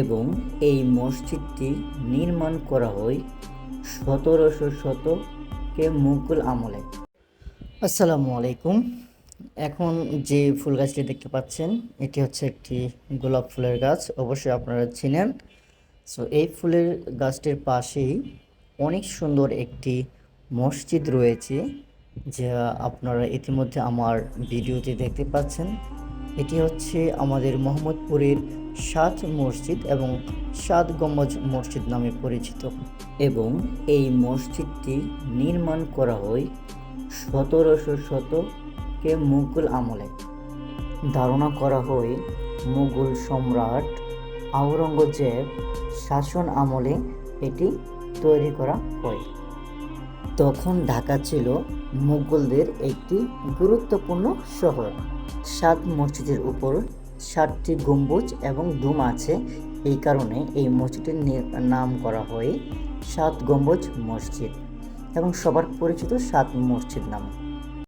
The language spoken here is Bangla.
এবং এই মসজিদটি নির্মাণ করা হয় 1700 শতকে মুঘল আমলে। আসসালামু আলাইকুম। এখন যে ফুল গাছটি দেখতে পাচ্ছেন এটি হচ্ছে একটি গোলাপ ফুলের গাছ, অবশ্যই আপনারা চিনেন। সো এই ফুলের গাছটির পাশেই অনেক সুন্দর একটি মসজিদ রয়েছে, যা আপনারা ইতিমধ্যে আমার ভিডিওতে দেখতে পাচ্ছেন। এটি হচ্ছে আমাদের মোহাম্মদপুরের 7 মসজিদ এবং 7 গম্বুজ মসজিদ নামে পরিচিত। এবং এই মসজিদটি নির্মাণ করা হয় 1700 শতকে মুঘল আমলে। ধারণা করা হয় মুঘল সম্রাট আওরঙ্গজেব শাসন আমলে এটি তৈরি করা হয়। তখন ঢাকা ছিল মুঘলদের একটি গুরুত্বপূর্ণ শহর। 7 মসজিদের উপর 7টি গম্বুজ এবং ডোম আছে, এই কারণে এই মসজিদের নাম করা হয় 7 গম্বুজ মসজিদ এবং সবার পরিচিত 7 মসজিদ নামে।